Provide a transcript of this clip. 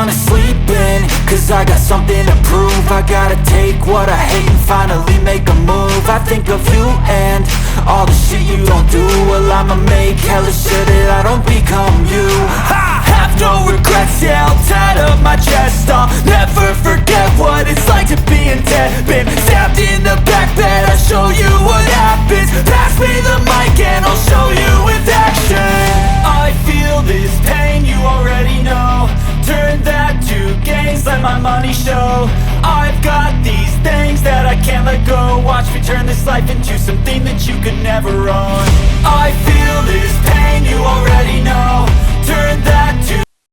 wanna sleep in, cause I got something to prove. I gotta take what I hate and finally make a move. I think of you and all the shit you don't do. Well, I'ma make hella sure that I don't become you. I have no regrets, yeah, I'll tattle my chest. I'll never forget what it's like to be in debt. Been stabbed in the back bed, I'll show you what happens. Pass me the mic and I'll show you with action. I feel this pain, you already know. Turn that to gains, let my money show. I've got these things that I can't let go. Watch me turn this life into something that you could never own. I feel this pain, you already know.